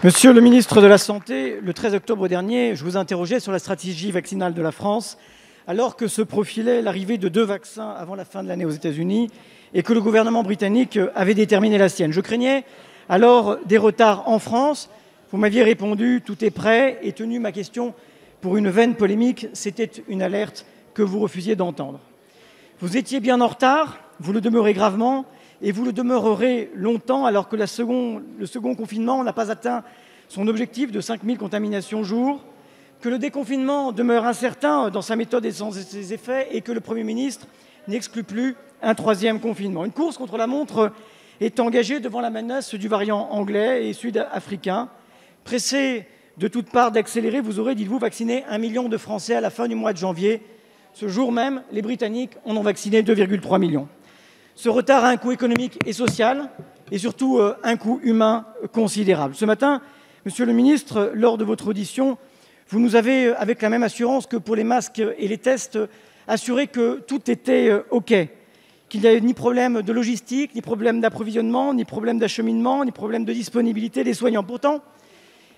Monsieur le ministre de la Santé, le 13 octobre dernier, je vous interrogeais sur la stratégie vaccinale de la France, alors que se profilait l'arrivée de 2 vaccins avant la fin de l'année aux États-Unis et que le gouvernement britannique avait déterminé la sienne. Je craignais alors des retards en France. Vous m'aviez répondu « tout est prêt » et tenu ma question pour une vaine polémique. C'était une alerte que vous refusiez d'entendre. Vous étiez bien en retard, vous le demeurez gravement, et vous le demeurerez longtemps, alors que le second confinement n'a pas atteint son objectif de 5 000 contaminations jour, que le déconfinement demeure incertain dans sa méthode et dans ses effets, et que le Premier ministre n'exclut plus un 3e confinement. Une course contre la montre est engagée devant la menace du variant anglais et sud-africain. Pressé de toutes parts d'accélérer, vous aurez, dites-vous, vacciné 1 million de Français à la fin du mois de janvier. Ce jour même, les Britanniques en ont vacciné 2,3 millions. Ce retard a un coût économique et social, et surtout un coût humain considérable. Ce matin, monsieur le ministre, lors de votre audition, vous nous avez, avec la même assurance que pour les masques et les tests, assuré que tout était OK, qu'il n'y avait ni problème de logistique, ni problème d'approvisionnement, ni problème d'acheminement, ni problème de disponibilité des soignants. Pourtant,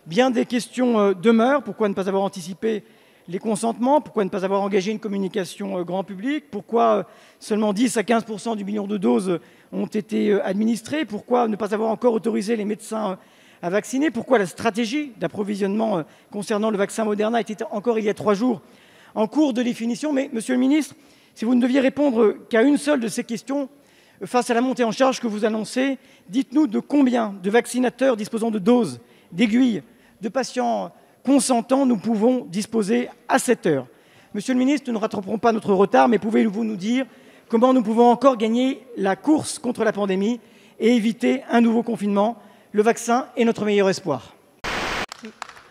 bien des questions demeurent. Pourquoi ne pas avoir anticipé les consentements? Pourquoi ne pas avoir engagé une communication grand public? Pourquoi seulement 10 à 15% du million de doses ont été administrées? Pourquoi ne pas avoir encore autorisé les médecins à vacciner? Pourquoi la stratégie d'approvisionnement concernant le vaccin Moderna était encore il y a 3 jours en cours de définition? Mais monsieur le ministre, si vous ne deviez répondre qu'à une seule de ces questions, face à la montée en charge que vous annoncez, dites-nous de combien de vaccinateurs disposant de doses, d'aiguilles, de patients consentants nous pouvons disposer à cette heure. Monsieur le ministre, nous ne rattraperons pas notre retard, mais pouvez-vous nous dire comment nous pouvons encore gagner la course contre la pandémie et éviter un nouveau confinement? Le vaccin est notre meilleur espoir.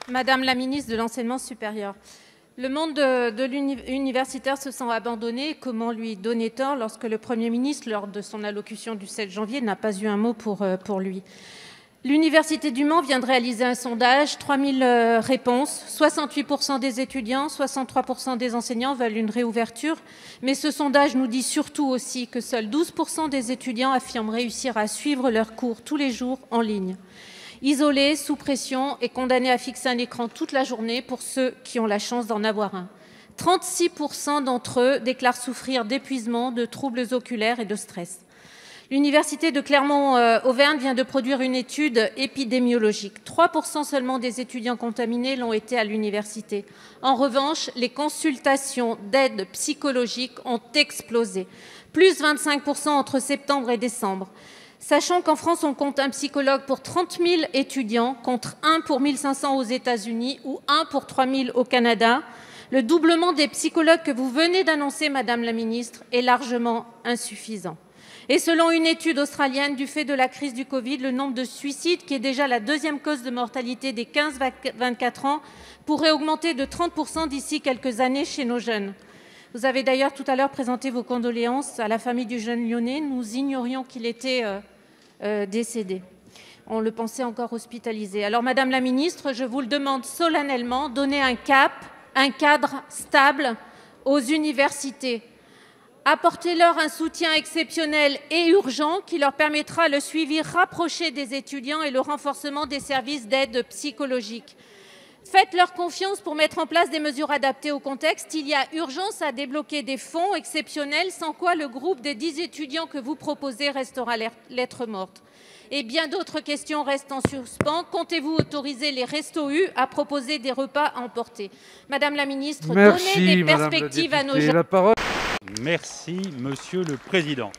Madame la ministre de l'Enseignement supérieur, le monde universitaire se sent abandonné. Comment lui donner tort lorsque le Premier ministre, lors de son allocution du 7 janvier, n'a pas eu un mot pour lui? L'Université du Mans vient de réaliser un sondage, 3000 réponses, 68% des étudiants, 63% des enseignants veulent une réouverture. Mais ce sondage nous dit surtout aussi que seuls 12% des étudiants affirment réussir à suivre leurs cours tous les jours en ligne. Isolés, sous pression et condamnés à fixer un écran toute la journée pour ceux qui ont la chance d'en avoir un. 36% d'entre eux déclarent souffrir d'épuisement, de troubles oculaires et de stress. L'université de Clermont-Auvergne vient de produire une étude épidémiologique. 3% seulement des étudiants contaminés l'ont été à l'université. En revanche, les consultations d'aide psychologique ont explosé. Plus 25% entre septembre et décembre. Sachant qu'en France, on compte un psychologue pour 30 000 étudiants, contre 1 pour 1 500 aux États-Unis ou 1 pour 3 000 au Canada, le doublement des psychologues que vous venez d'annoncer, Madame la Ministre, est largement insuffisant. Et selon une étude australienne, du fait de la crise du Covid, le nombre de suicides, qui est déjà la 2e cause de mortalité des 15-24 ans, pourrait augmenter de 30% d'ici quelques années chez nos jeunes. Vous avez d'ailleurs tout à l'heure présenté vos condoléances à la famille du jeune Lyonnais. Nous ignorions qu'il était décédé. On le pensait encore hospitalisé. Alors, Madame la Ministre, je vous le demande solennellement, donnez un cap, un cadre stable aux universités. Apportez-leur un soutien exceptionnel et urgent qui leur permettra le suivi rapproché des étudiants et le renforcement des services d'aide psychologique. Faites-leur confiance pour mettre en place des mesures adaptées au contexte. Il y a urgence à débloquer des fonds exceptionnels, sans quoi le groupe des 10 étudiants que vous proposez restera lettre morte. Et bien d'autres questions restent en suspens. Comptez-vous autoriser les Restos U à proposer des repas à emporter? Madame la Ministre, donnez des perspectives à nos jeunes. Merci, Monsieur le Président.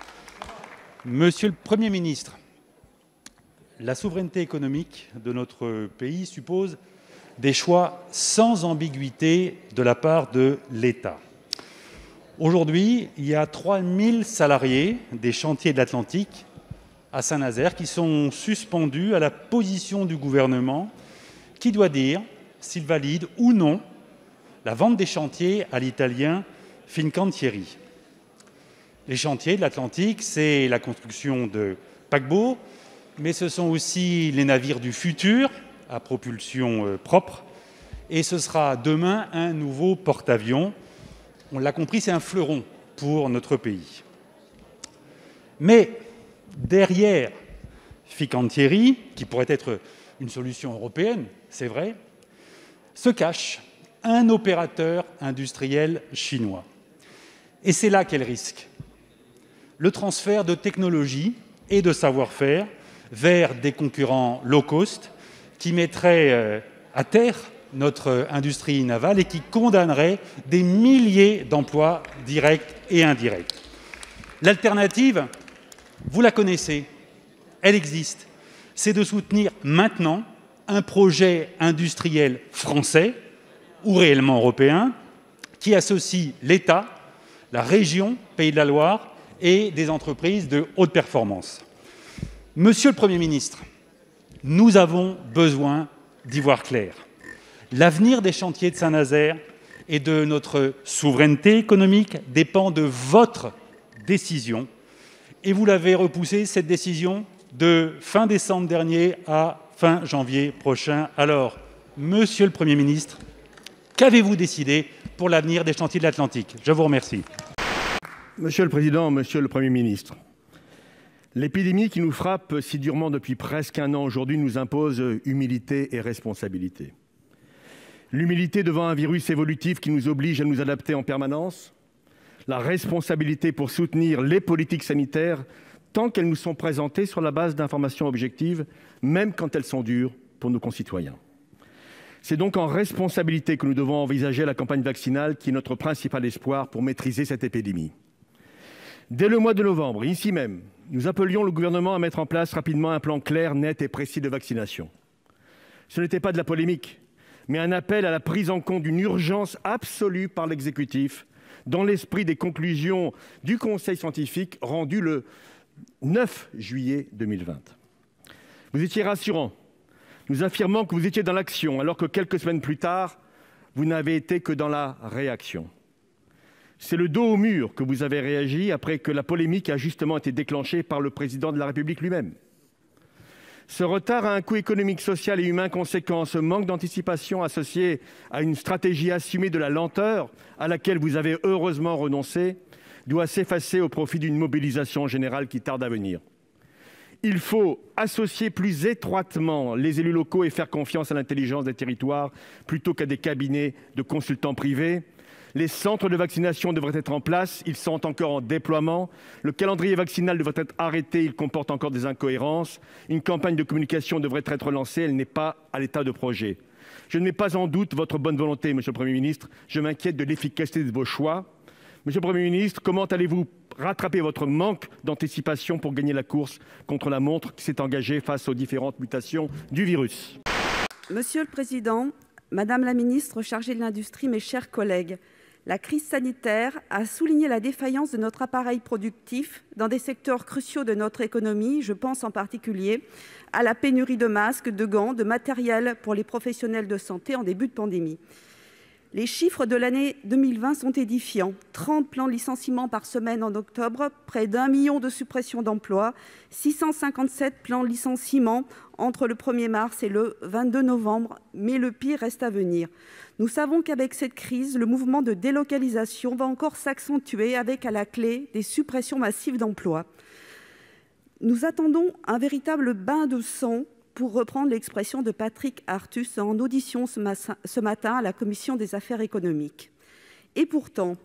Monsieur le Premier ministre, la souveraineté économique de notre pays suppose des choix sans ambiguïté de la part de l'État. Aujourd'hui, il y a 3000 salariés des chantiers de l'Atlantique à Saint-Nazaire qui sont suspendus à la position du gouvernement qui doit dire s'il valide ou non la vente des chantiers à l'italien Fincantieri. Les chantiers de l'Atlantique, c'est la construction de paquebots, mais ce sont aussi les navires du futur à propulsion propre, et ce sera demain un nouveau porte-avions. On l'a compris, c'est un fleuron pour notre pays. Mais derrière Fincantieri, qui pourrait être une solution européenne, c'est vrai, se cache un opérateur industriel chinois. Et c'est là qu'est le risque. Le transfert de technologie et de savoir-faire vers des concurrents low cost qui mettraient à terre notre industrie navale et qui condamneraient des milliers d'emplois directs et indirects. L'alternative, vous la connaissez, elle existe. C'est de soutenir maintenant un projet industriel français ou réellement européen qui associe l'État, la région Pays de la Loire et des entreprises de haute performance. Monsieur le Premier ministre, nous avons besoin d'y voir clair. L'avenir des chantiers de Saint-Nazaire et de notre souveraineté économique dépend de votre décision. Et vous l'avez repoussée, cette décision, de fin décembre dernier à fin janvier prochain. Alors, Monsieur le Premier ministre, qu'avez-vous décidé pour l'avenir des chantiers de l'Atlantique? Je vous remercie. Monsieur le Président, Monsieur le Premier ministre, l'épidémie qui nous frappe si durement depuis presque un an aujourd'hui nous impose humilité et responsabilité. L'humilité devant un virus évolutif qui nous oblige à nous adapter en permanence, la responsabilité pour soutenir les politiques sanitaires tant qu'elles nous sont présentées sur la base d'informations objectives, même quand elles sont dures pour nos concitoyens. C'est donc en responsabilité que nous devons envisager la campagne vaccinale qui est notre principal espoir pour maîtriser cette épidémie. Dès le mois de novembre, ici même, nous appelions le gouvernement à mettre en place rapidement un plan clair, net et précis de vaccination. Ce n'était pas de la polémique, mais un appel à la prise en compte d'une urgence absolue par l'exécutif, dans l'esprit des conclusions du Conseil scientifique rendu le 9 juillet 2020. Vous étiez rassurant, nous affirmant que vous étiez dans l'action, alors que quelques semaines plus tard, vous n'avez été que dans la réaction. C'est le dos au mur que vous avez réagi après que la polémique a justement été déclenchée par le président de la République lui-même. Ce retard a un coût économique, social et humain conséquent. Ce manque d'anticipation associé à une stratégie assumée de la lenteur à laquelle vous avez heureusement renoncé doit s'effacer au profit d'une mobilisation générale qui tarde à venir. Il faut associer plus étroitement les élus locaux et faire confiance à l'intelligence des territoires plutôt qu'à des cabinets de consultants privés. Les centres de vaccination devraient être en place, ils sont encore en déploiement. Le calendrier vaccinal devrait être arrêté, il comporte encore des incohérences. Une campagne de communication devrait être lancée, elle n'est pas à l'état de projet. Je ne mets pas en doute votre bonne volonté, Monsieur le Premier ministre. Je m'inquiète de l'efficacité de vos choix. Monsieur le Premier ministre, comment allez-vous rattraper votre manque d'anticipation pour gagner la course contre la montre qui s'est engagée face aux différentes mutations du virus? Monsieur le Président, Madame la Ministre chargée de l'Industrie, mes chers collègues, la crise sanitaire a souligné la défaillance de notre appareil productif dans des secteurs cruciaux de notre économie. Je pense en particulier à la pénurie de masques, de gants, de matériel pour les professionnels de santé en début de pandémie. Les chiffres de l'année 2020 sont édifiants. 30 plans de licenciement par semaine en octobre, près d'1 million de suppressions d'emplois, 657 plans de licenciement entre le 1er mars et le 22 novembre. Mais le pire reste à venir. Nous savons qu'avec cette crise, le mouvement de délocalisation va encore s'accentuer avec à la clé des suppressions massives d'emplois. Nous attendons un véritable bain de sang, pour reprendre l'expression de Patrick Artus en audition ce matin à la Commission des affaires économiques. Et pourtant,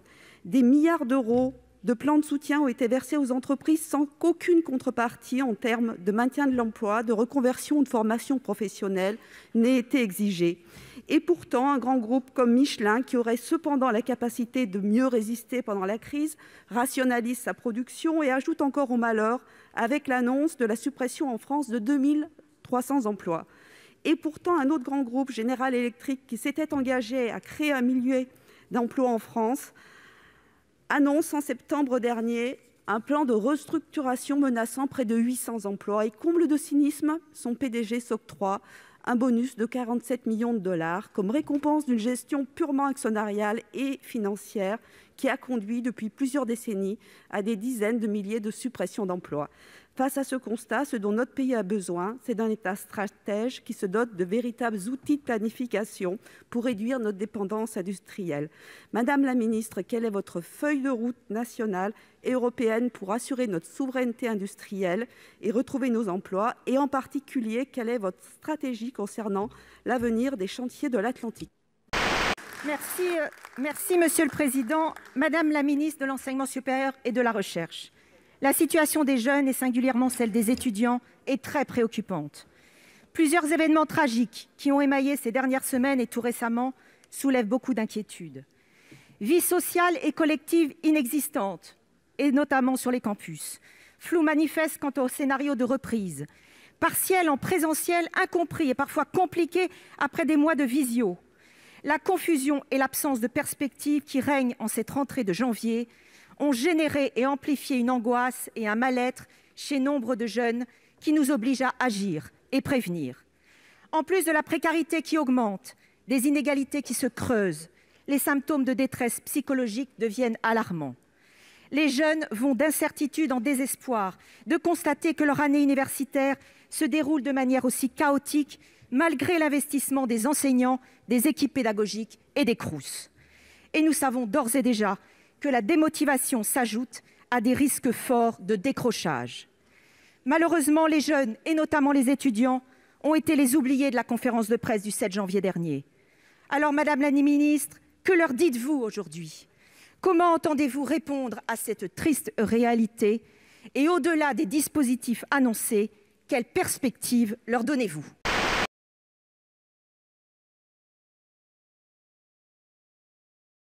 des milliards d'euros de plans de soutien ont été versés aux entreprises sans qu'aucune contrepartie en termes de maintien de l'emploi, de reconversion ou de formation professionnelle n'ait été exigée. Et pourtant, un grand groupe comme Michelin, qui aurait cependant la capacité de mieux résister pendant la crise, rationalise sa production et ajoute encore au malheur avec l'annonce de la suppression en France de 2300 emplois. Et pourtant, un autre grand groupe, General Electric, qui s'était engagé à créer 1 million d'emplois en France, annonce en septembre dernier un plan de restructuration menaçant près de 800 emplois. Et comble de cynisme, son PDG s'octroie un bonus de 47 millions de dollars comme récompense d'une gestion purement actionnariale et financière qui a conduit depuis plusieurs décennies à des dizaines de milliers de suppressions d'emplois. Face à ce constat, ce dont notre pays a besoin, c'est d'un État stratège qui se dote de véritables outils de planification pour réduire notre dépendance industrielle. Madame la ministre, quelle est votre feuille de route nationale et européenne pour assurer notre souveraineté industrielle et retrouver nos emplois? Et en particulier, quelle est votre stratégie concernant l'avenir des chantiers de l'Atlantique? Merci, Monsieur le Président. Madame la ministre de l'Enseignement supérieur et de la Recherche, la situation des jeunes, et singulièrement celle des étudiants, est très préoccupante. Plusieurs événements tragiques qui ont émaillé ces dernières semaines et tout récemment soulèvent beaucoup d'inquiétudes. Vie sociale et collective inexistante, et notamment sur les campus. Flou manifeste quant au scénario de reprise. Partiel en présentiel, incompris et parfois compliqué après des mois de visio. La confusion et l'absence de perspective qui règnent en cette rentrée de janvier ont généré et amplifié une angoisse et un mal-être chez nombre de jeunes qui nous obligent à agir et prévenir. En plus de la précarité qui augmente, des inégalités qui se creusent, les symptômes de détresse psychologique deviennent alarmants. Les jeunes vont d'incertitude en désespoir de constater que leur année universitaire se déroule de manière aussi chaotique malgré l'investissement des enseignants, des équipes pédagogiques et des Crous. Et nous savons d'ores et déjà que la démotivation s'ajoute à des risques forts de décrochage. Malheureusement, les jeunes, et notamment les étudiants, ont été les oubliés de la conférence de presse du 7 janvier dernier. Alors, Madame la ministre, que leur dites-vous aujourd'hui? Comment entendez-vous répondre à cette triste réalité? Et au-delà des dispositifs annoncés, quelles perspectives leur donnez-vous?